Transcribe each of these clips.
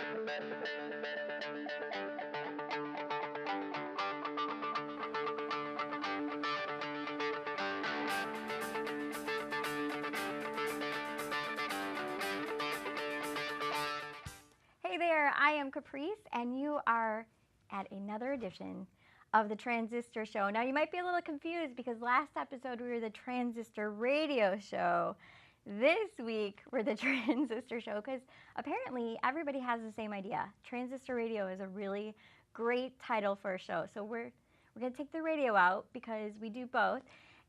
Hey there, I am Caprice, and you are at another edition of the Transistor Show. Now, you might be a little confused because last episode we were the Transistor Radio Show. This week we're the Transistor Show because apparently everybody has the same idea. Transistor Radio is a really great title for a show. So we're going to take the radio out because we do both.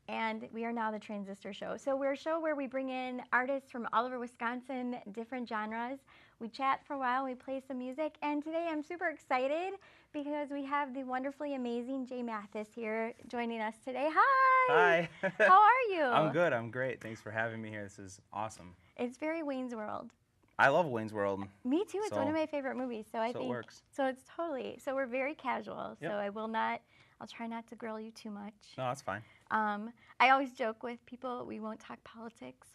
And we are now the Transistor Show. So we're a show where we bring in artists from all over Wisconsin, different genres. We chat for a while, we play some music, and today I'm super excited because we have the wonderfully amazing Matthes here joining us today. Hi! Hi! How are you? I'm good, I'm great. Thanks for having me here. This is awesome. It's very Wayne's World. I love Wayne's World. Me too, it's one of my favorite movies, so I think. It works. So it's totally, so we're very casual, Yep. so I'll try not to grill you too much. No, that's fine. I always joke with people, we won't talk politics,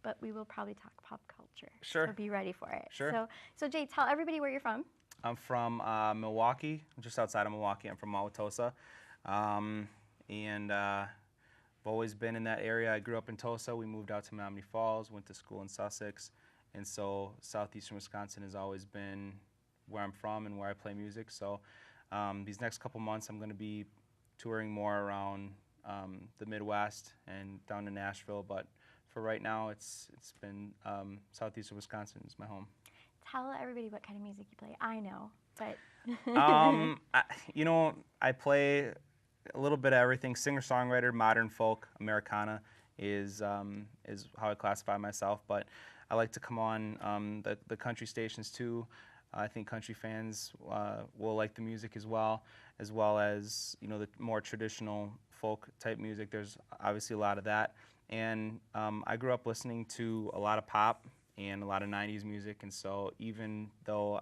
but we will probably talk pop culture. Sure. So be ready for it. Sure. So Jay, tell everybody where you're from. I'm from Milwaukee, just outside of Milwaukee. I'm from Wauwatosa. I've always been in that area. I grew up in Tosa. We moved out to Menominee Falls, went to school in Sussex. And so southeastern Wisconsin has always been where I'm from and where I play music. So these next couple months I'm going to be touring more around the Midwest and down to Nashville, but for right now it's been southeastern Wisconsin is my home. Tell everybody what kind of music you play. I know, but I play a little bit of everything. Singer-songwriter, modern folk, Americana is how I classify myself, but I like to come on the country stations too. I think country fans will like the music as well as the more traditional folk type music. There's obviously a lot of that, and I grew up listening to a lot of pop and a lot of 90s music, and so even though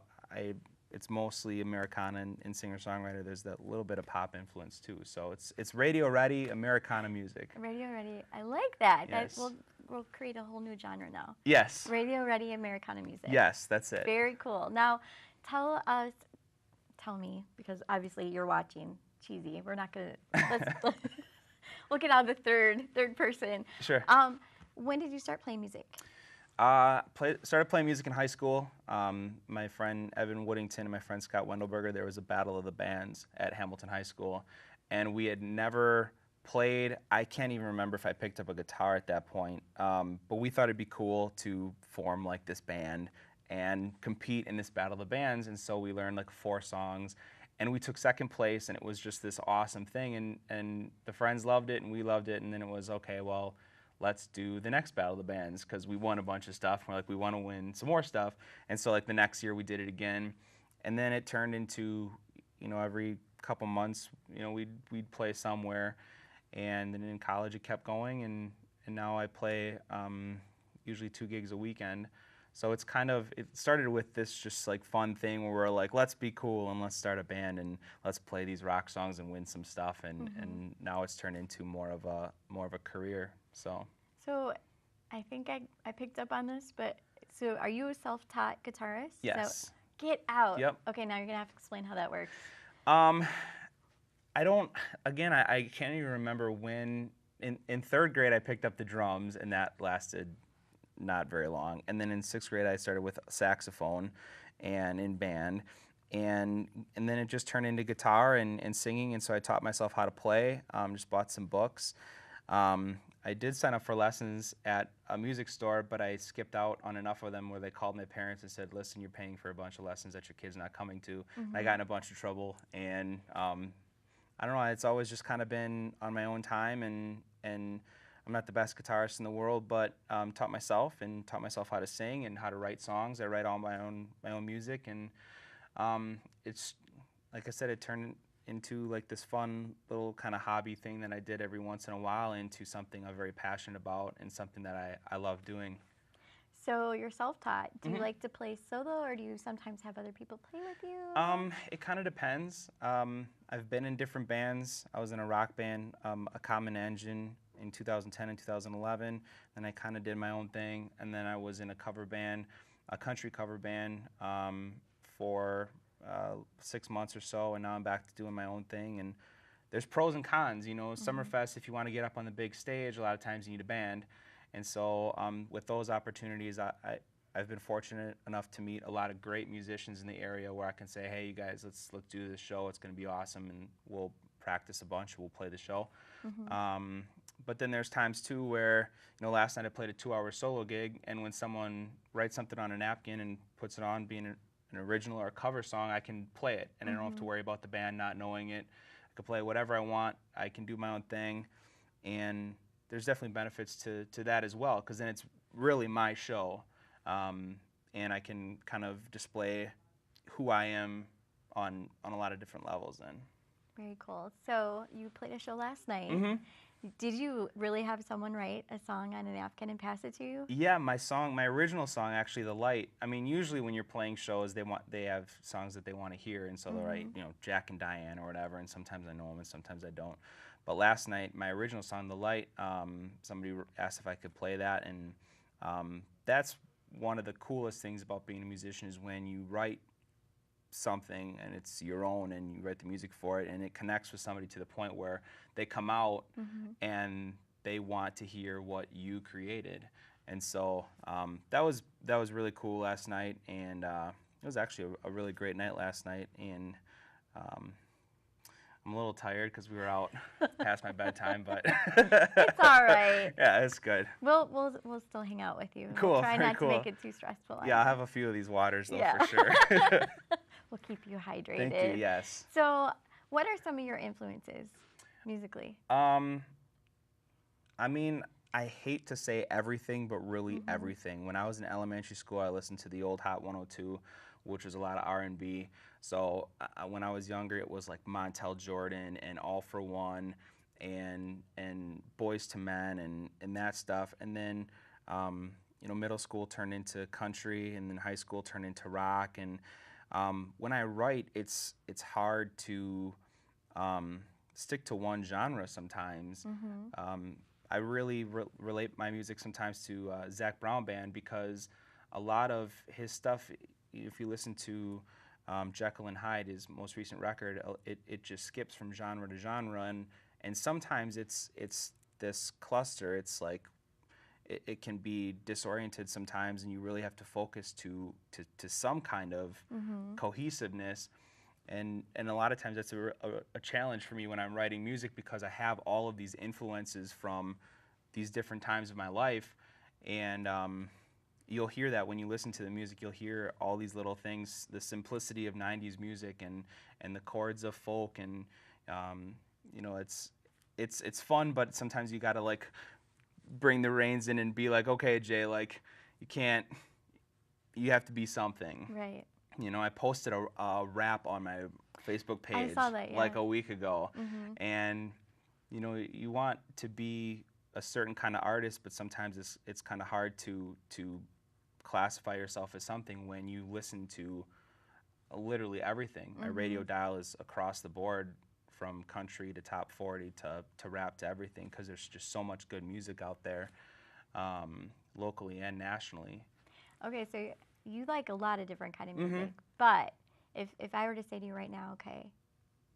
it's mostly Americana and singer-songwriter, there's that little bit of pop influence too. So it's radio-ready Americana music. Radio-ready, I like that. Yes. We'll create a whole new genre now. Yes. Radio-ready Americana music. Yes, that's it. Very cool. Now, tell me, because obviously you're watching. Cheesy. We're not gonna. We'll get out of the third person. Sure. When did you start playing music? Started playing music in high school. My friend Evan Woodington and my friend Scott Wendelberger, there was a battle of the bands at Hamilton High School, and we had never played. I can't even remember if I picked up a guitar at that point, but we thought it'd be cool to form like this band and compete in this battle of the bands, and so we learned like 4 songs, and we took second place, and it was just this awesome thing, and the friends loved it, and we loved it, and then it was, okay, well, let's do the next battle of the bands, because we won a bunch of stuff. We're like, we want to win some more stuff. And so like the next year we did it again. And then it turned into, every couple months, we'd play somewhere. And then in college it kept going, and now I play usually 2 gigs a weekend. So it started with this just like fun thing where we're like, let's be cool and let's start a band and let's play these rock songs and win some stuff. And now it's turned into more of a career. So I think I picked up on this, but so are you a self-taught guitarist? Yes. So, get out. Yep. Okay, now you're gonna have to explain how that works. I can't even remember when. In 3rd grade I picked up the drums, and that lasted not very long. And then in 6th grade I started with saxophone and in band. And then it just turned into guitar and singing, and so I taught myself how to play, just bought some books. I did sign up for lessons at a music store, but I skipped out on enough of them where they called my parents and said, listen, you're paying for a bunch of lessons that your kid's not coming to. And I got in a bunch of trouble, and I don't know, it's always just kind of been on my own time, and I'm not the best guitarist in the world, but taught myself how to sing and how to write songs. I write all my own music, and it's, like I said, it turned into like this fun little kind of hobby thing that I did every once in a while into something I'm very passionate about and something that I love doing. So you're self-taught. Do you like to play solo, or do you sometimes have other people play with you? It kind of depends. I've been in different bands. I was in a rock band, A Common Engine, in 2010 and 2011. Then I kind of did my own thing, and then I was in a cover band, a country cover band, for 6 months or so, and now I'm back to doing my own thing. And there's pros and cons. You know, Summerfest, if you want to get up on the big stage, a lot of times you need a band. And so with those opportunities, I've been fortunate enough to meet a lot of great musicians in the area where I can say, hey, you guys, let's do this show. It's going to be awesome, and we'll practice a bunch. We'll play the show. But then there's times too where, you know, last night I played a 2-hour solo gig, and when someone writes something on a napkin and puts it on, being an original or a cover song, I can play it, and I don't have to worry about the band not knowing it. I can play whatever I want. I can do my own thing, and there's definitely benefits to that as well, because then it's really my show, and I can kind of display who I am on a lot of different levels then. Very cool. So you played a show last night. Mm-hmm. Did you really have someone write a song on a napkin and pass it to you? Yeah, my original song, actually, "The Light." I mean, usually when you're playing shows, they have songs that they want to hear, and so they'll write, you know, Jack and Diane or whatever, and sometimes I know them and sometimes I don't. But last night, my original song, "The Light," somebody asked if I could play that, and that's one of the coolest things about being a musician is when you write something and it's your own and you write the music for it and it connects with somebody to the point where they come out and they want to hear what you created. And so that was really cool last night, and it was actually a really great night last night. And I'm a little tired because we were out past my bedtime, but It's all right. Yeah, it's good. We'll still hang out with you. Cool, We'll try very not cool. to make it too stressful. Yeah, I'll have a few of these waters though, Yeah. for sure. We'll keep you hydrated. Thank you. Yes. So, what are some of your influences musically? I mean, I hate to say everything, but really everything. When I was in elementary school, I listened to the old Hot 102, which was a lot of R&B. So when I was younger, it was like Montel Jordan and All for One and Boys to Men and that stuff. And then you know, middle school turned into country, and then high school turned into rock. And when I write, it's hard to stick to one genre sometimes. I really relate my music sometimes to Zach Brown Band, because a lot of his stuff, if you listen to Jekyll and Hyde, his most recent record, it just skips from genre to genre, and sometimes it's this cluster. It's like it can be disoriented sometimes, and you really have to focus to some kind of cohesiveness. And a lot of times that's a challenge for me when I'm writing music, because I have all of these influences from these different times of my life. And you'll hear that when you listen to the music. You'll hear all these little things, the simplicity of 90s music and the chords of folk. And you know, it's fun, but sometimes you gotta like bring the reins in and be like, okay, Jay, like you have to be something. Right. You know, I posted a rap on my Facebook page I saw that, yeah. like a week ago, and you know, you want to be a certain kind of artist, but sometimes it's kind of hard to classify yourself as something when you listen to literally everything. My radio dial is across the board, from country to top 40 to rap to everything, because there's just so much good music out there, locally and nationally. Okay, so you like a lot of different kind of music, but if I were to say to you right now, okay,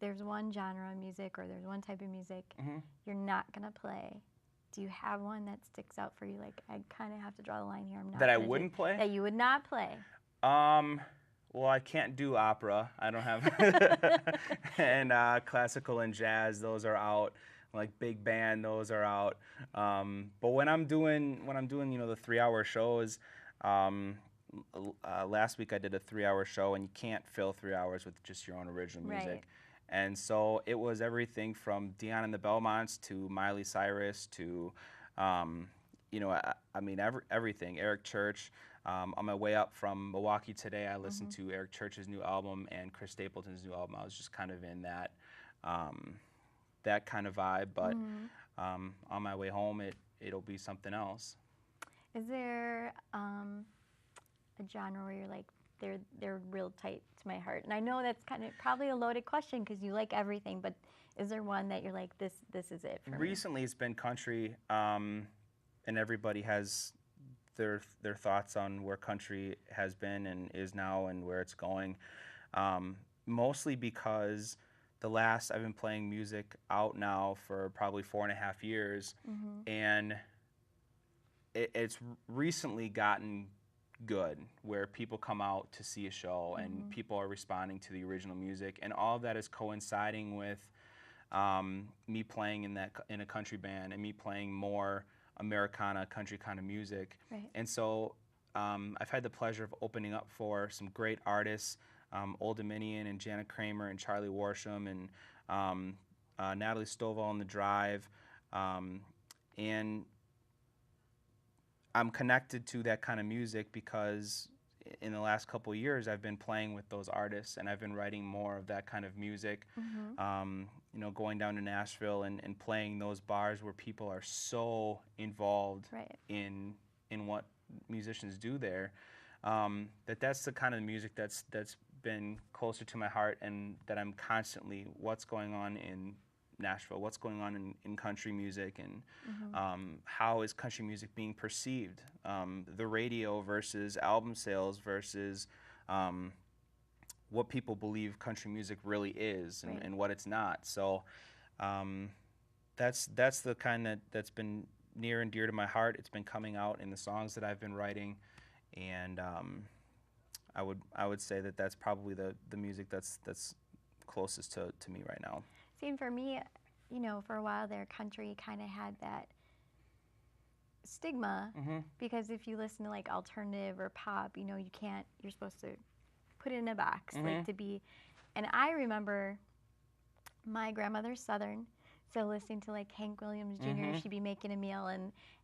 there's one genre of music or there's one type of music you're not gonna play, do you have one that sticks out for you? Like, I kind of have to draw the line here. I'm not that I wouldn't play? That you would not play. Well, I can't do opera. I don't have. And classical and jazz, those are out. Like big band, those are out. But when I'm doing you know, the 3-hour shows, last week I did a 3-hour show, and you can't fill 3 hours with just your own original music. Right. And so it was everything from Dion and the Belmonts to Miley Cyrus to, you know, I mean everything. Eric Church. On my way up from Milwaukee today, I listened to Eric Church's new album and Chris Stapleton's new album. I was just kind of in that that kind of vibe. But on my way home, it'll be something else. Is there a genre where you're like, they're real tight to my heart? And I know that's kind of probably a loaded question because you like everything, but is there one that you're like, this is it for me? Recently, it's been country, and everybody has their thoughts on where country has been and is now and where it's going. Mostly because I've been playing music out now for probably 4.5 years, and it's recently gotten good where people come out to see a show and people are responding to the original music, and all of that is coinciding with me playing in a country band and me playing more Americana country kind of music. Right. And so I've had the pleasure of opening up for some great artists, Old Dominion and Jana Kramer and Charlie Worsham and Natalie Stovall on the Drive, and I'm connected to that kind of music because in the last couple of years I've been playing with those artists and I've been writing more of that kind of music. You know, going down to Nashville and playing those bars where people are so involved Right. in what musicians do there. That's the kind of music that's been closer to my heart, and that I'm constantly, what's going on in Nashville, what's going on in country music, and how is country music being perceived, the radio versus album sales versus what people believe country music really is, and, Right. and what it's not. So that's the kind that's been near and dear to my heart. It's been coming out in the songs that I've been writing, and I would say that that's probably the music that's closest to me right now. See, and for me, you know, for a while there, country kind of had that stigma because if you listen to like alternative or pop, you know, you're supposed to put it in a box, like to be. And I remember my grandmother's Southern, so listening to like Hank Williams Jr., she'd be making a meal,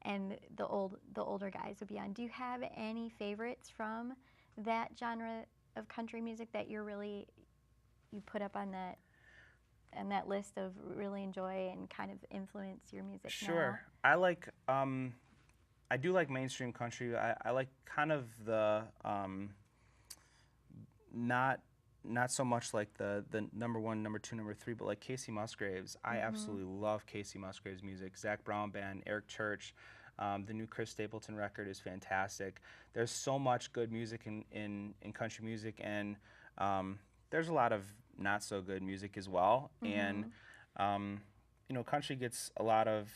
and the older guys would be on. Do you have any favorites from that genre of country music that you put up on that list of really enjoy and kind of influence your music Sure. now? I like I do like mainstream country. I like kind of the not so much like the number one, number two, number three, but like Casey Musgraves. I absolutely love Casey Musgraves' music. Zach Brown Band, Eric Church. The new Chris Stapleton record is fantastic. There's so much good music in country music, and there's a lot of not so good music as well. And you know, country gets a lot of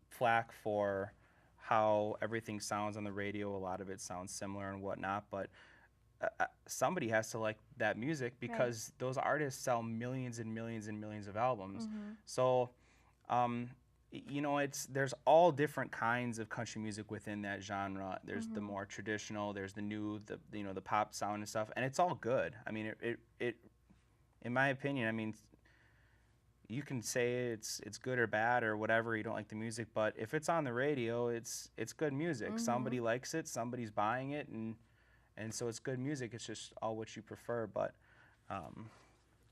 flack for how everything sounds on the radio. A lot of it sounds similar and whatnot, but somebody has to like that music because those artists sell millions and millions and millions of albums. So you know, there's all different kinds of country music within that genre. There's the more traditional, there's the new, you know, the pop sound and stuff, and it's all good. I mean, it in my opinion, I mean, you can say it's good or bad or whatever, you don't like the music, but if it's on the radio, it's good music. Somebody likes it, somebody's buying it, and so it's good music. It's just all what you prefer. But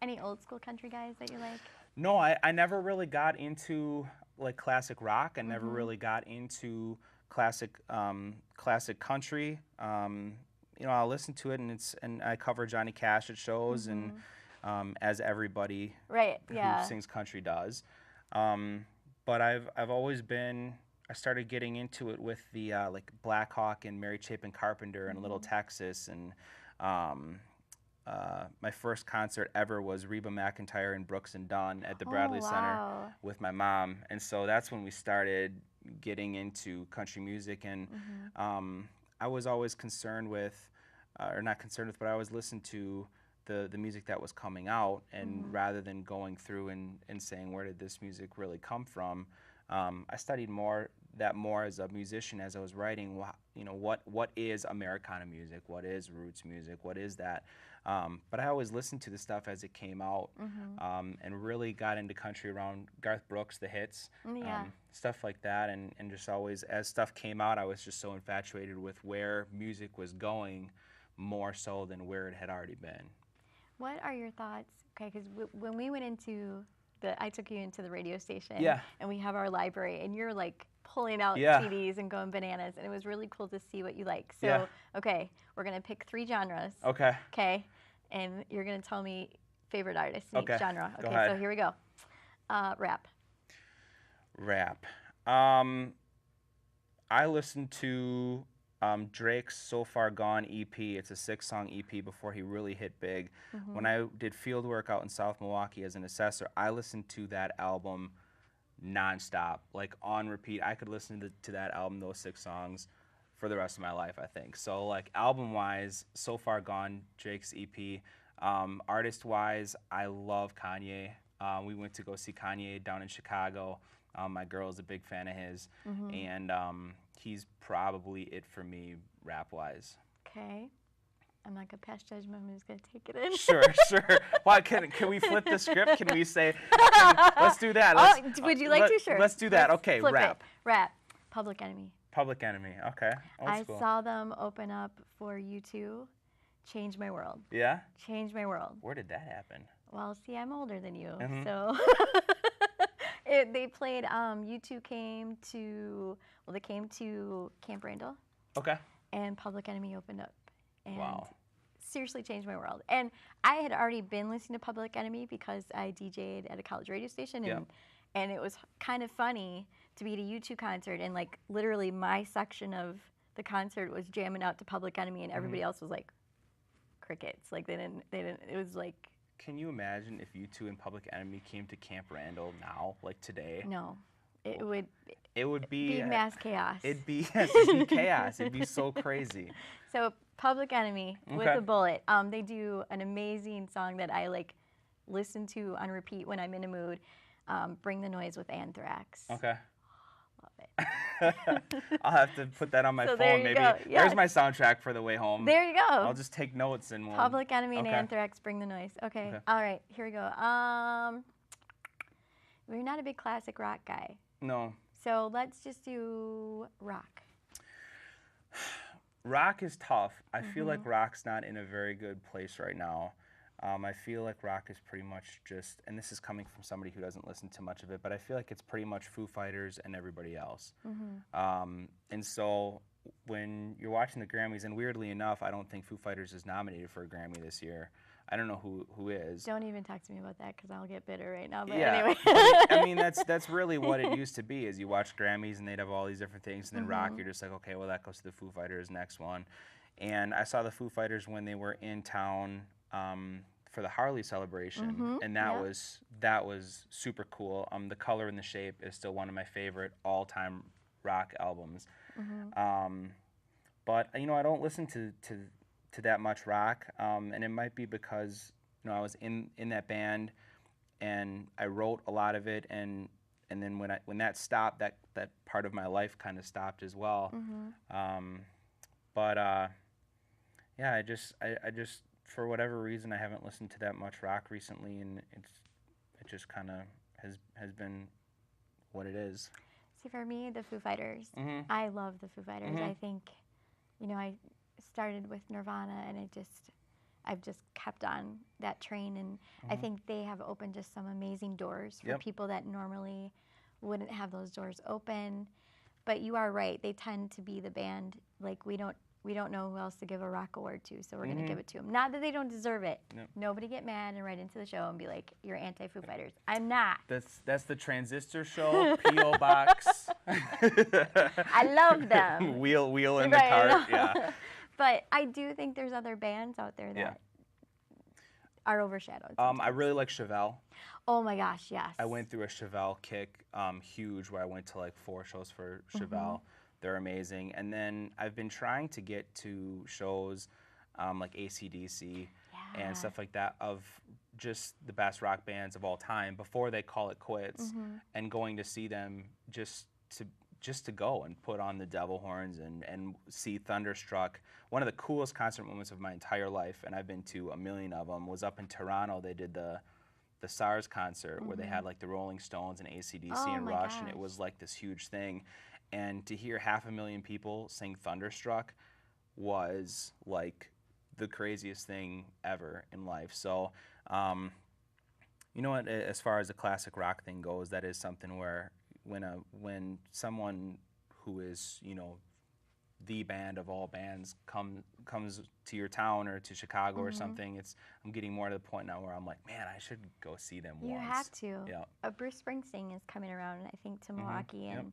Any old school country guys that you like? no, I never really got into like classic rock. I never really got into classic country. You know, I'll listen to it, and I cover Johnny Cash at shows, and as everybody who sings country does. But I've always been. I started getting into it with the like Black Hawk and Mary Chapin Carpenter and Little Texas, and my first concert ever was Reba McEntire and Brooks and Dunn at the Bradley Center with my mom, and so that's when we started getting into country music. And I was always concerned with, or not concerned with, but I always listened to the music that was coming out, and rather than going through and saying where did this music really come from, I studied more as a musician as I was writing. You know, what is Americana music? What is roots music? What is that? But I always listened to the stuff as it came out, and really got into country around Garth Brooks, the hits, stuff like that, and just always, as stuff came out, I was just so infatuated with where music was going, more so than where it had already been. What are your thoughts? Okay, because when we went into I took you into the radio station, and we have our library, and you're like pulling out CDs and going bananas, and it was really cool to see what you like. So, okay, we're gonna pick 3 genres. Okay. Okay, and you're gonna tell me favorite artist in each genre. Go Okay, ahead. so here we go. Rap. Rap. I listened to Drake's So Far Gone EP. It's a 6-song EP before he really hit big. When I did field work out in South Milwaukee as an assessor, I listened to that album nonstop, like on repeat. I could listen to that album, those 6 songs, for the rest of my life, I think. So like album-wise, So Far Gone, Drake's EP. Artist-wise, I love Kanye. We went to go see Kanye down in Chicago. My girl is a big fan of his, and he's probably it for me rap-wise. Okay. I'm not gonna pass judgment. I'm just gonna take it in. Sure, sure. Well, can we flip the script? Can we say, let's do that. Would you like to? Sure. Let's do that. Okay, flip rap. It. Rap. Public Enemy. Public Enemy. Okay. Old school. I saw them open up for U2. Changed my world. Yeah? Changed my world. Where did that happen? Well, see, I'm older than you, so they played. U2 came to. Well, they came to Camp Randall. Okay. And Public Enemy opened up. And wow. Seriously changed my world. And I had already been listening to Public Enemy because I DJ'd at a college radio station, and it was kind of funny to be at a U2 concert, and like literally my section of the concert was jamming out to Public Enemy, and everybody else was like crickets. Like they didn't. It was like. Can you imagine if U2 and Public Enemy came to Camp Randall now, like today? No, it would. It would be mass chaos. It'd be chaos. It'd be so crazy. So Public Enemy with a bullet. They do an amazing song that I like listen to on repeat when I'm in a mood. Bring the Noise with Anthrax. Okay. Love it. I'll have to put that on my phone. There you maybe. go. Yes. There's my soundtrack for the way home. There you go. I'll just take notes and we'll. Public Enemy and Anthrax. Bring the Noise. Okay. All right. Here we go. We're not a big classic rock guy. No. So let's just do rock. Rock is tough. I feel like rock's not in a very good place right now. I feel like rock is pretty much just, and this is coming from somebody who doesn't listen to much of it, but I feel like it's pretty much Foo Fighters and everybody else. And so when you're watching the Grammys, and weirdly enough, I don't think Foo Fighters is nominated for a Grammy this year. I don't know who is. Don't even talk to me about that because I'll get bitter right now. But yeah. anyway. I mean, that's really what it used to be, is you watch Grammys and they'd have all these different things, and then rock, you're just like, okay, well, that goes to the Foo Fighters, next one. And I saw the Foo Fighters when they were in town for the Harley celebration, and that was super cool. The Color and the Shape is still one of my favorite all-time rock albums. But, you know, I don't listen to that much rock, and it might be because, you know, I was in that band and I wrote a lot of it, and then when that stopped, that part of my life kind of stopped as well. Yeah, I just for whatever reason I haven't listened to that much rock recently, and it just kind of has been what it is. See, for me, the Foo Fighters. I love the Foo Fighters. I think, you know, I started with Nirvana, and I've just kept on that train, and I think they have opened just some amazing doors for people that normally wouldn't have those doors open. But you are right; they tend to be the band, like we don't know who else to give a rock award to, so we're going to give it to them. Not that they don't deserve it. Nobody get mad and write into the show and be like, you're anti-Foo Fighters. I'm not. That's the Transistor show, P.O. Box. I love them. Wheel in the cart, yeah. But I do think there's other bands out there that are overshadowed. I really like Chevelle. Oh my gosh, yes. I went through a Chevelle kick, huge, where I went to like 4 shows for Chevelle. They're amazing. And then I've been trying to get to shows like AC/DC and stuff like that, of just the best rock bands of all time before they call it quits, and going to see them just to go and put on the devil horns and see Thunderstruck. One of the coolest concert moments of my entire life, and I've been to a million of them, was up in Toronto. They did the SARS concert where they had like the Rolling Stones and AC/DC and Rush, and it was like this huge thing. And to hear 500,000 people sing Thunderstruck was like the craziest thing ever in life. So, you know what, as far as the classic rock thing goes, that is something where when someone who is, you know, the band of all bands comes to your town or to Chicago or something, I'm getting more to the point now where I'm like, man, I should go see them once. You have to. Yeah. Bruce Springsteen is coming around, I think, to Milwaukee, and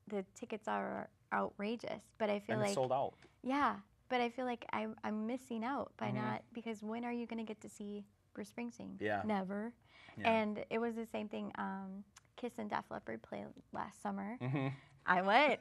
the tickets are outrageous. But I feel And like it's sold out. yeah, but I feel like I'm missing out by Mhm. not, because when are you going to get to see Bruce Springsteen? Yeah. Never. Yeah. And it was the same thing. Kiss and Def Leppard played last summer. Mhm. I went.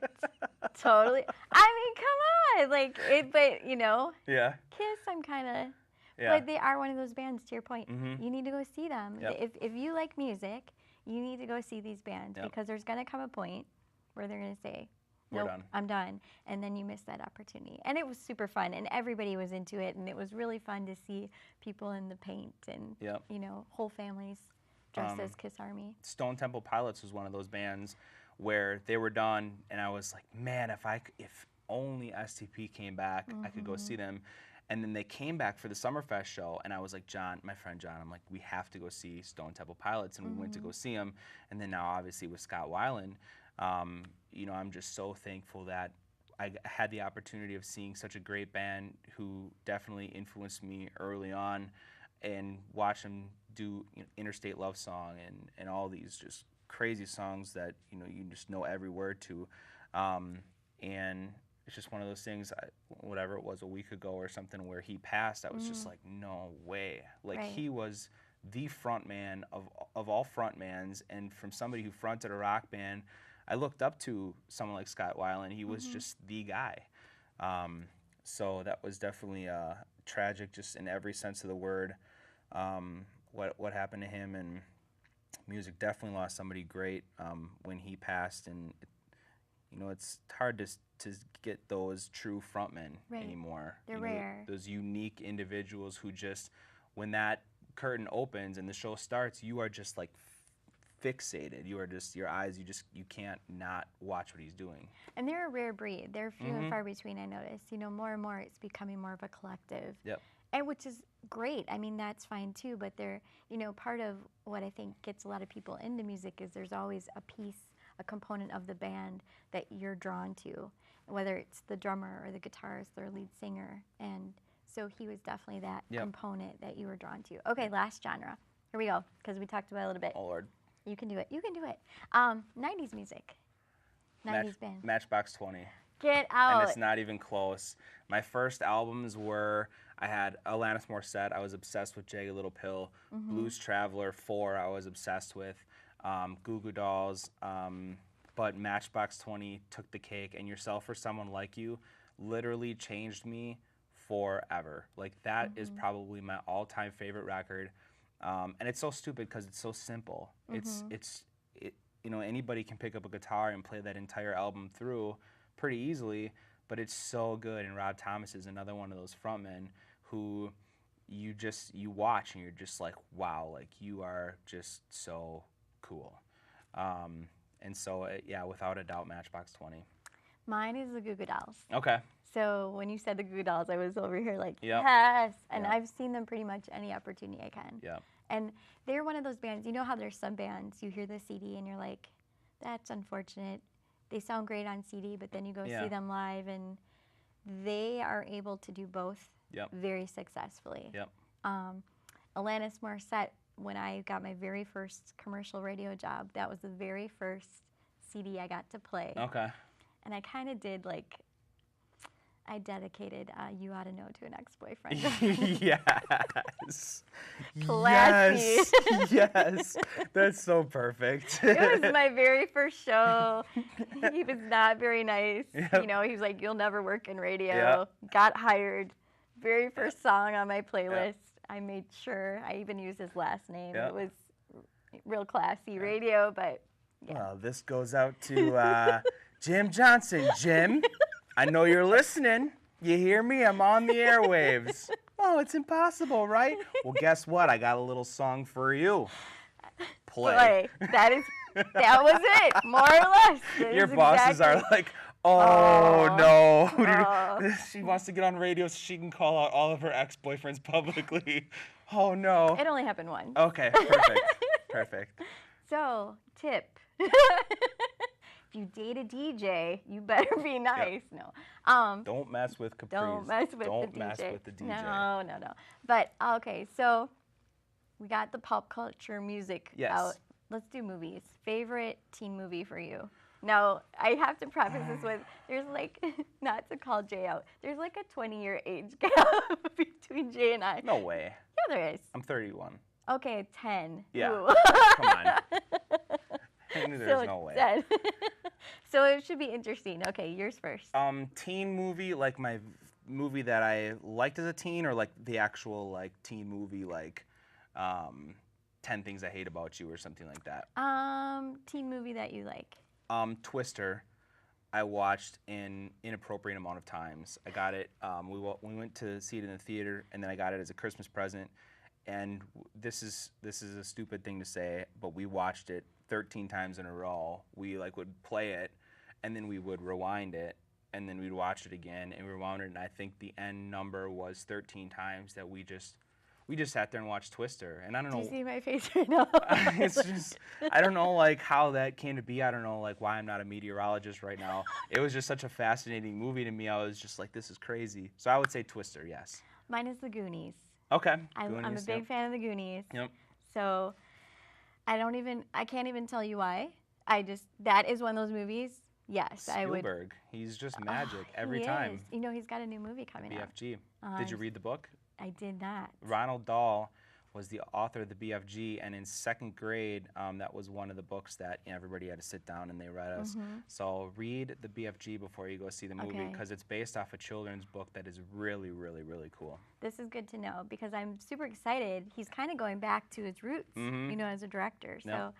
Totally. I mean, come on. Like it, but you know, Yeah. Kiss, I'm kind of. Yeah. But they are one of those bands. To your point, Mhm. you need to go see them. Yep. If you like music, you need to go see these bands, Yep. because there's gonna come a point where they're gonna say, We're "Nope, done." I'm done," and then you miss that opportunity. And it was super fun, and everybody was into it, and it was really fun to see people in the paint and Yep. you know, whole families dressed as Kiss Army. Stone Temple Pilots was one of those bands where they were done, and I was like, man, if only STP came back, I could go see them. And then they came back for the Summerfest show, and I was like, John, my friend John, I'm like, we have to go see Stone Temple Pilots, and we went to go see them. And then now, obviously, with Scott Weiland, you know, I'm just so thankful that I had the opportunity of seeing such a great band who definitely influenced me early on, and watch them do, you know, Interstate Love Song and all these just crazy songs that, you know, you just know every word to. And it's just one of those things, whatever it was, a week ago or something, where he passed, I was just like, no way. Like, Right. he was the front man of all front mans, and from somebody who fronted a rock band, I looked up to someone like Scott Weiland. He was just the guy. So that was definitely tragic, just in every sense of the word, what happened to him. And music definitely lost somebody great when he passed. And you know, it's hard to get those true frontmen Right. anymore. They're You know, rare. those unique individuals who just, when that curtain opens and the show starts, you are just like fixated. You are just, your eyes, you can't not watch what he's doing. And they're a rare breed. They're few and far between, I noticed. You know, more and more it's becoming more of a collective. Yep. And which is great. I mean, that's fine too, but they're, you know, part of what I think gets a lot of people into music is there's always a piece, a component of the band that you're drawn to, whether it's the drummer or the guitarist or lead singer. And so he was definitely that component that you were drawn to. Okay, last genre. Here we go, because we talked about it a little bit. Oh, Lord. You can do it. You can do it. 90s music. 90s band. Matchbox 20. Get out. And it's not even close. My first albums were, I had Alanis Morissette, I was obsessed with Jagged Little Pill. Blues Traveler 4, I was obsessed with. Goo Goo Dolls. But Matchbox 20 took the cake, and Yourself for Someone Like You literally changed me forever. Like, that is probably my all-time favorite record. And it's so stupid because it's so simple. You know, anybody can pick up a guitar and play that entire album through pretty easily, but it's so good. And Rob Thomas is another one of those frontmen who you watch and you're just like, wow, like, you are just so cool. And so, yeah, without a doubt, Matchbox 20. Mine is the Goo Goo Dolls. Okay. So when you said the Goo Goo Dolls, I was over here like, Yep. yes. And Yep. I've seen them pretty much any opportunity I can. Yeah. And they're one of those bands, you know how there's some bands, you hear the CD and you're like, that's unfortunate. They sound great on CD, but then you go see them live, and they are able to do both very successfully. Yep. Alanis Morissette, when I got my very first commercial radio job, that was the very first CD I got to play. Okay. And I kind of did like, I dedicated You Ought to Know to an ex-boyfriend. Yes. Classy. Yes. Yes. That's so perfect. It was my very first show. He was not very nice. Yep. You know, he was like, you'll never work in radio. Yep. Got hired. Very first song on my playlist. I made sure. I even used his last name. Yep. It was real classy radio, but yeah. Well, this goes out to Jim Johnson. Jim, I know you're listening. You hear me? I'm on the airwaves. Oh, it's impossible, right? Well, guess what? I got a little song for you. Play. That was it, more or less. Your bosses are like, oh, no. Oh. She wants to get on radio so she can call out all of her ex-boyfriends publicly. Oh, no. It only happened once. Okay, perfect. Perfect. So, tip. If you date a DJ, you better be nice. Yep. No. Don't mess with Caprice. Don't mess with the DJ. Don't mess with the DJ. No. But, okay, so we got the pop culture music Yes. out. Let's do movies. Favorite teen movie for you? No, I have to preface this with there's like, not to call Jay out, there's like a 20-year age gap between Jay and I. No way. Yeah, there is. I'm 31. Okay, 10. Yeah. Ooh. Come on. I knew there's no way. 10. So it should be interesting. Okay, yours first. Teen movie, like my movie that I liked as a teen, or like the actual like teen movie, like 10 Things I Hate About You or something like that. Teen movie that you like. Twister. I watched an inappropriate amount of times. I got it. We went to see it in the theater, and then I got it as a Christmas present. And this is a stupid thing to say, but we watched it 13 times in a row. We like would play it, and then we would rewind it, and then we'd watch it again and rewound it. And I think the end number was 13 times that we just sat there and watched Twister. And I don't know. Do you see my face right now? It's just, I don't know like how that came to be. I don't know like why I'm not a meteorologist right now. It was just such a fascinating movie to me. I was just like, this is crazy. So I would say Twister, yes. Mine is The Goonies. Okay. I'm a Goonies, big yep. fan of The Goonies. Yep. So I can't even tell you why. That is one of those movies. Yes, I would. Spielberg, he's just magic every He time. is. You know, he's got a new movie coming out. BFG. Did you read the book? I did not. Ronald Dahl was the author of the BFG, and in second grade, that was one of the books that everybody had to sit down and they read us. So read the BFG before you go see the movie, Okay. because it's based off a children's book that is really, really, really cool. This is good to know because I'm super excited. He's kind of going back to his roots, you know, as a director. Yep.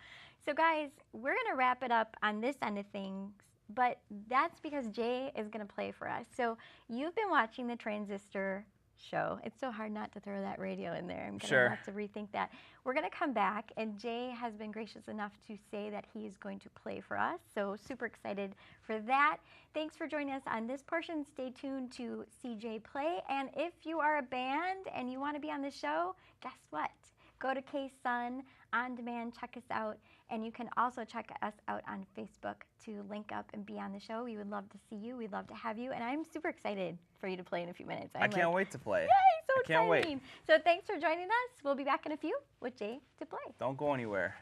So guys, we're gonna wrap it up on this end of things, but that's because Jay is gonna play for us. So you've been watching the Transistor show. It's so hard not to throw that radio in there. I'm gonna have to rethink that. We're gonna come back, and Jay has been gracious enough to say that he is going to play for us. So super excited for that. Thanks for joining us on this portion. Stay tuned to see Jay play. And if you are a band and you want to be on the show, guess what? Go to K-Sun On Demand, check us out, and you can also check us out on Facebook to link up and be on the show. We would love to see you. We'd love to have you, and I'm super excited for you to play in a few minutes. I can't wait to play. Yay, so exciting. Can't wait. So thanks for joining us. We'll be back in a few with Jay to play. Don't go anywhere.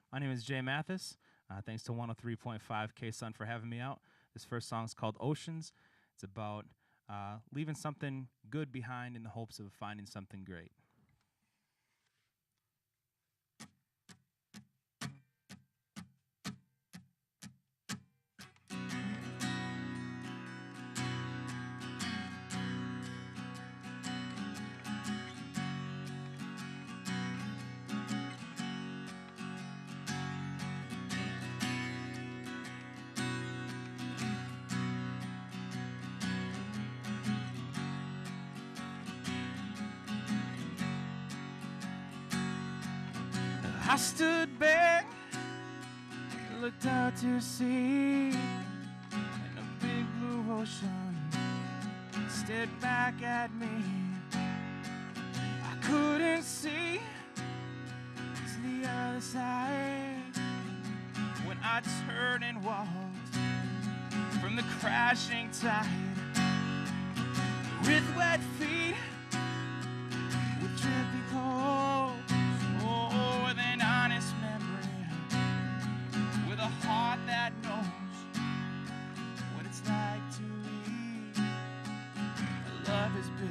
My name is Jay Matthes. Thanks to 103.5 K-Sun for having me out. This first song is called Oceans. It's about leaving something good behind in the hopes of finding something great. I stood back, looked out to sea, and a big blue ocean stared back at me. I couldn't see to the other side when I turned and walked from the crashing tide. With wet feet, with dripping cold, oh, with an honest memory, with a heart that knows what it's like to be. Love is big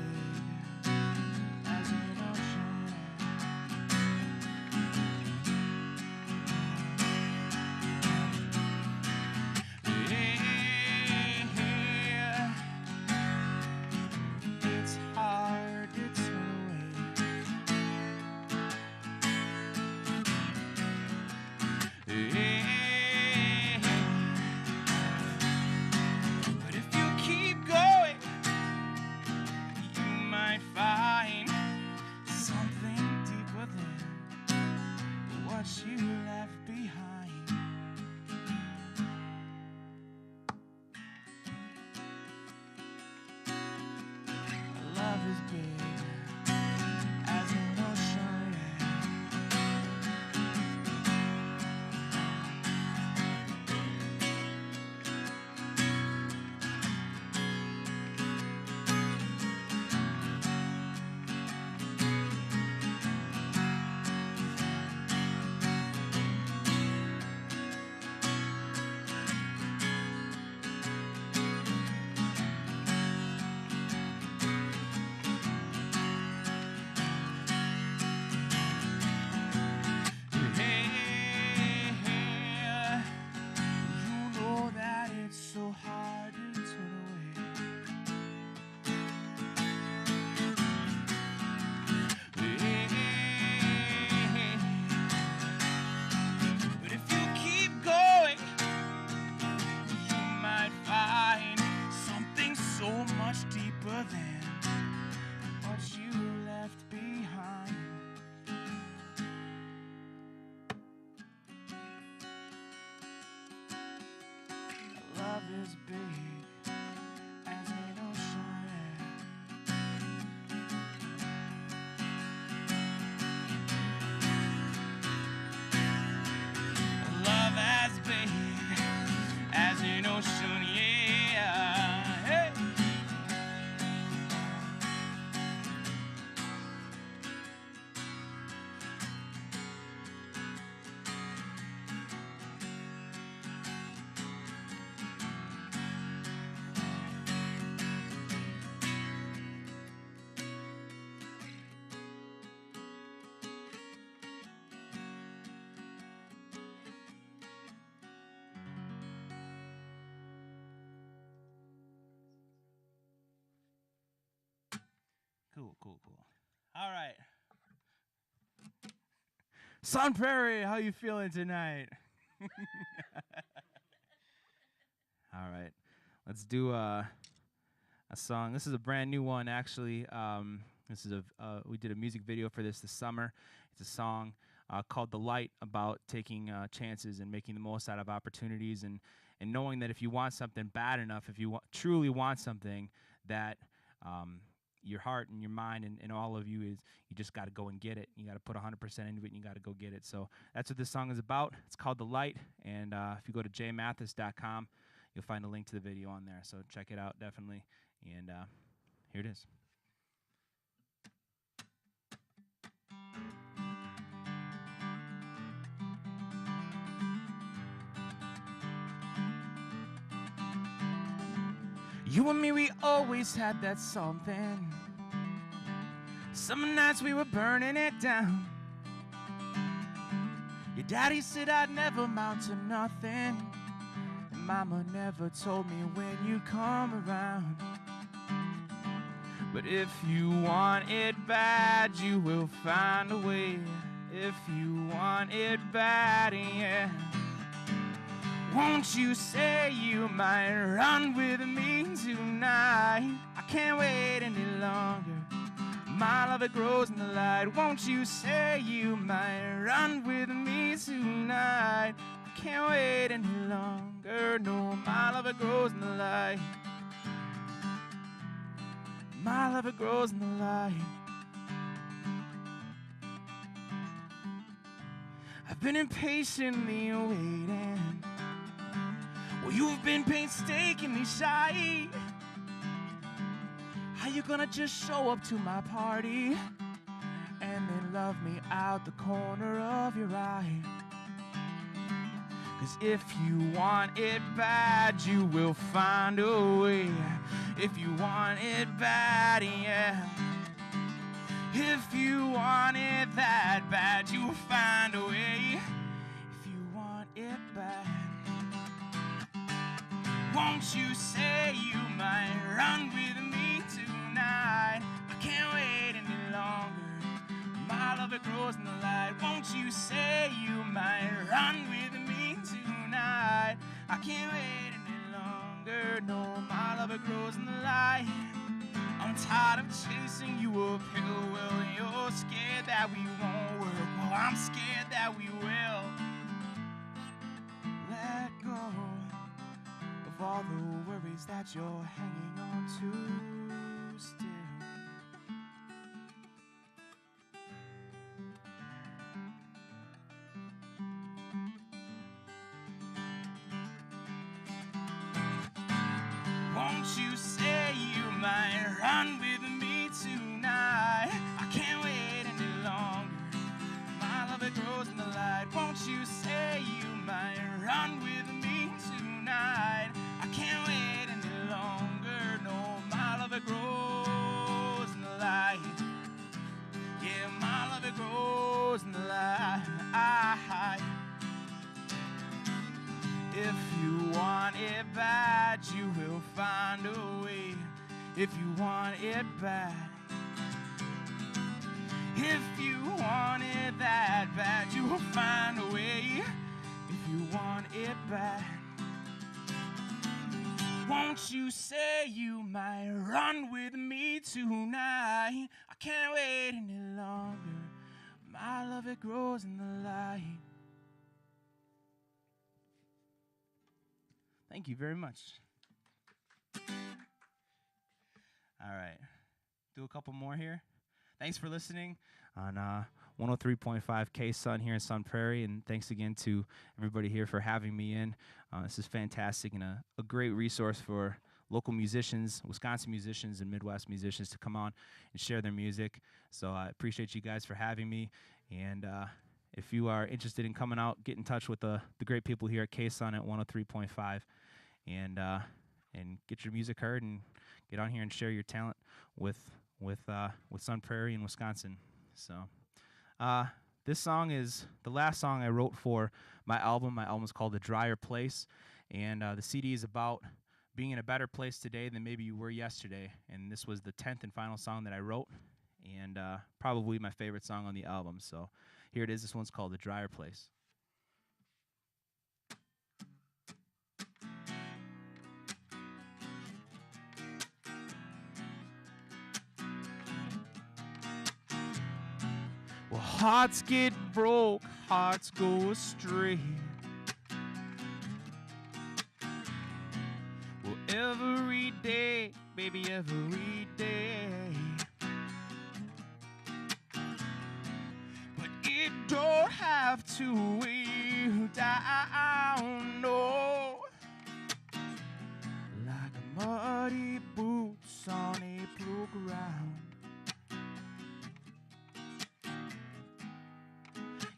as an ocean. It's hard to turn away. But if you keep going, you much deeper than what you left behind. Love is big as an ocean. Love as big as an ocean, yeah. Hey. Cool. All right. Sun Prairie, how you feeling tonight? All right. Let's do a song. This is a brand new one, actually. This is we did a music video for this summer. It's a song called "The Light," about taking chances and making the most out of opportunities, and knowing that if you want something bad enough, if you truly want something, that your heart and your mind and all of you is, you just got to go and get it. You got to put 100% into it, and you got to go get it. So that's what this song is about. It's called "The Light," and if you go to jmatthes.com, you'll find a link to the video on there. So check it out, definitely. And here it is. You and me, we always had that something. Some nights we were burning it down. Your daddy said I'd never amount to nothing, and mama never told me when you'd come around. But if you want it bad, you will find a way. If you want it bad, yeah. Won't you say you might run with me tonight? I can't wait any longer. My love, it grows in the light. Won't you say you might run with me tonight? I can't wait any longer. No, my love, it grows in the light. My love, it grows in the light. I've been impatiently waiting. Well, you've been painstakingly shy. How you gonna just show up to my party and then love me out the corner of your eye? 'Cause if you want it bad, you will find a way. If you want it bad, yeah. If you want it that bad, you will find a way. If you want it bad, won't you say you might run with me tonight? I can't wait any longer. My love, it grows in the light. Won't you say you might run with me tonight? I can't wait any longer. No, my love, it grows in the light. I'm tired of chasing you uphill. Well, you're scared that we won't work. Well, I'm scared that we will. Let go of all the worries that you're hanging on to still. Won't you say you might run with me tonight? I can't wait any longer. My love, it grows in the light. Won't you say you might run with me tonight? I can't wait any longer. No, my love, it grows in the light. Yeah, my love, it grows in the light. If you want it bad, you will find a way. If you want it bad, if you want it that bad, you will find a way. If you want it bad, Won't you say you might run with me tonight? I can't wait any longer. My love, it grows in the light. Thank you very much. All right. Do a couple more here. Thanks for listening on 103.5 K-Sun here in Sun Prairie, and thanks again to everybody here for having me in. This is fantastic and a great resource for local musicians, Wisconsin musicians, and Midwest musicians to come on and share their music. So I appreciate you guys for having me, and if you are interested in coming out, get in touch with the great people here at K-Sun at 103.5, and get your music heard and get on here and share your talent with Sun Prairie and Wisconsin. So this song is the last song I wrote for my album. My album is called The Drier Place, and the CD is about being in a better place today than maybe you were yesterday. And this was the 10th and final song that I wrote, and probably my favorite song on the album. So here it is. This one's called The Drier Place. Well, hearts get broke, hearts go astray. Well, every day, baby, every day. But it don't have to weigh you down, no. Like muddy boots on April ground.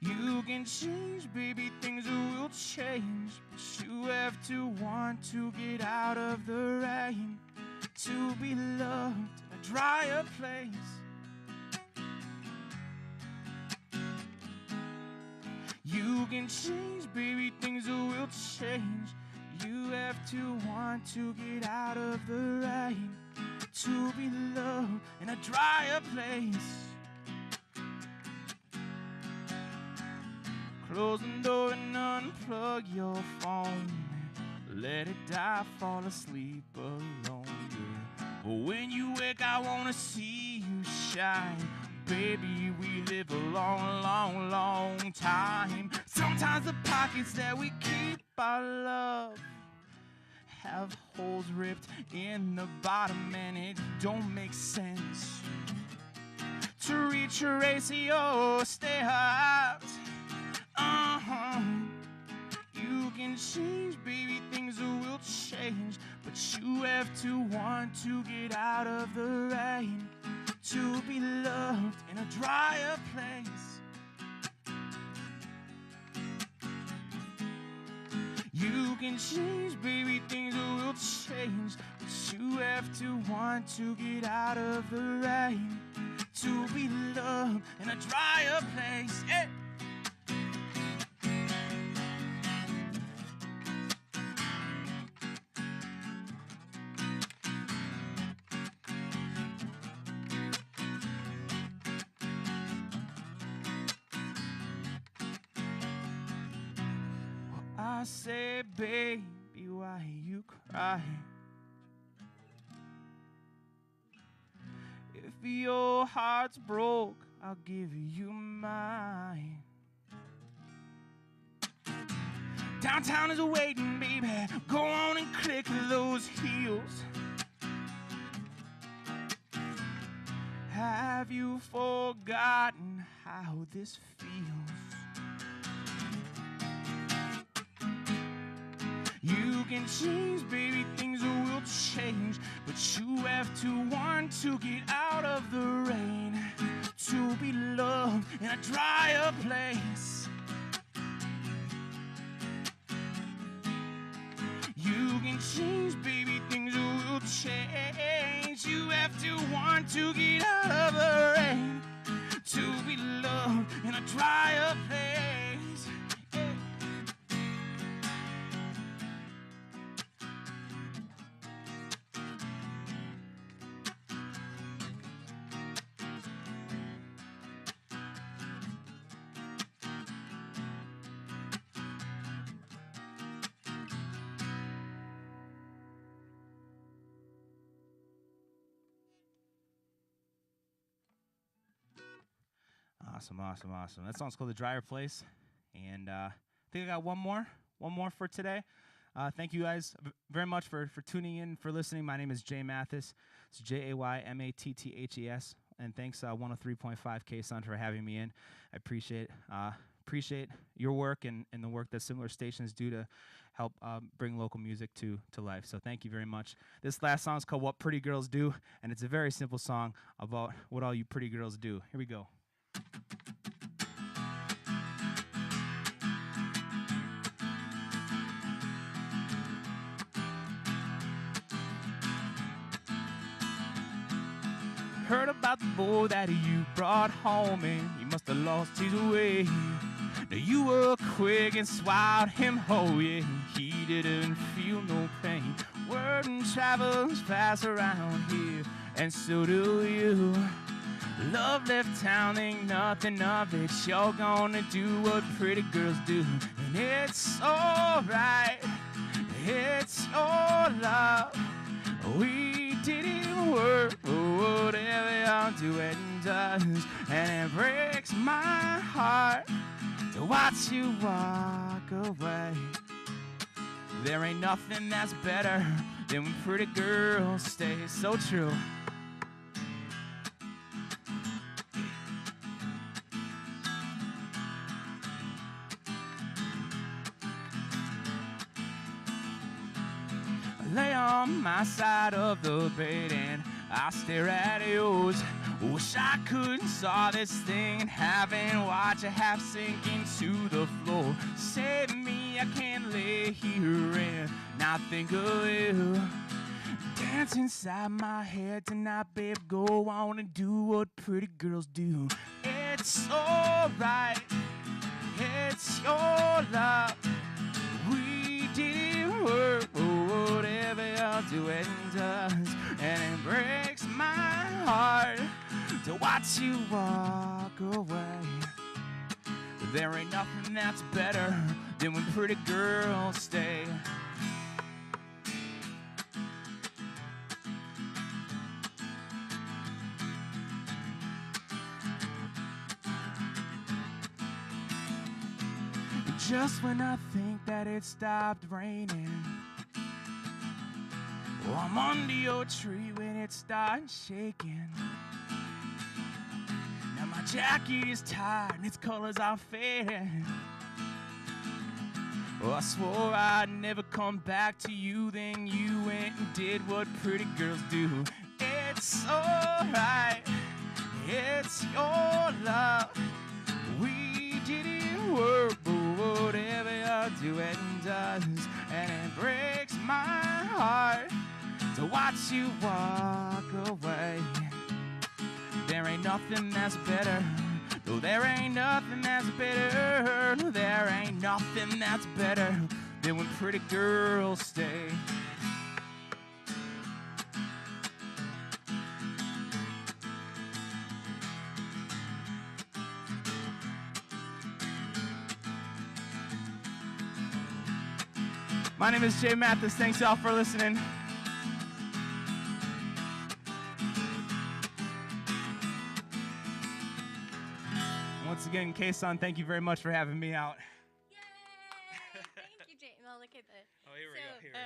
You can change, baby, things will change, but you have to want to get out of the rain, to be loved in a drier place. You can change, baby, things will change. You have to want to get out of the rain, to be loved in a drier place. Close the door and unplug your phone. Let it die, fall asleep alone, yeah. But when you wake, I wanna see you shine. Baby, we live a long, long, long time. Sometimes the pockets that we keep our love have holes ripped in the bottom, and it don't make sense to reach your ratio, stay out. You can change, baby, things will change, but you have to want to get out of the rain, to be loved in a drier place. You can change, baby, things will change, but you have to want to get out of the rain, to be loved in a drier place. Hey. I say, baby, why you cry? If your heart's broke, I'll give you mine. Downtown is waiting, baby. Go on and click those heels. Have you forgotten how this feels? You can change, baby, things will change, but you have to want to get out of the rain, to be loved in a drier place. You can change, baby, things will change. You have to want to get out of the rain, to be loved in a drier place. Awesome. That song's called The Drier Place. And I think I got one more for today. Thank you guys very much for tuning in, for listening. My name is Jay Matthes. It's Jaymattthes. And thanks 103.5 K-Sun for having me in. I appreciate your work and the work that similar stations do to help bring local music to life. So thank you very much. This last song is called What Pretty Girls Do, and it's a very simple song about what all you pretty girls do. Here we go. Heard about the boy that you brought home and you must have lost his way. Now you were quick and swallowed him whole, yeah. He didn't feel no pain. Word travels fast around here, and so do you. Love left town, ain't nothing of it. You're gonna do what pretty girls do, and it's alright. It's your love. We didn't work for whatever y'all do and does, and it breaks my heart to watch you walk away. There ain't nothing that's better than when pretty girls stay. So true. Lay on my side of the bed and I stare at yours. Wish I could saw this thing and haven't watched it half sink into the floor. Save me, I can't lay here and not think of you. Dance inside my head tonight, babe. Go on and do what pretty girls do. It's alright. It's your love. We didn't work for whatever y'all do and does, and it breaks my heart to watch you walk away. There ain't nothing that's better than when pretty girls stay. Just when I think that it stopped raining, oh, I'm under your tree when it starts shaking. Now my jacket is tired and its colors are fading. Oh, I swore I'd never come back to you, then you went and did what pretty girls do. It's alright, it's your love. We didn't work for whatever y'all do and does, and it breaks my heart to watch you walk away. There ain't nothing that's better. No, there ain't nothing that's better. No, there ain't nothing that's better than when pretty girls stay. My name is Jay Matthes. Thanks y'all for listening. Once again, K-Sun, thank you very much for having me out. Yay! Thank you, Jay. Well, look at this. Oh, here we go.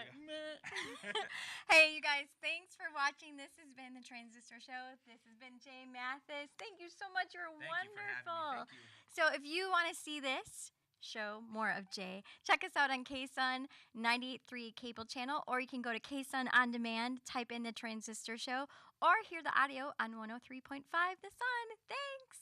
Hey, you guys, thanks for watching. This has been The Transistor Show. This has been Jay Matthes. Thank you so much. You're wonderful. Thank you. So if you want to see this show, more of Jay, check us out on K-Sun 98.3 cable channel, or you can go to K-Sun On Demand, type in The Transistor Show, or hear the audio on 103.5 The Sun. Thanks.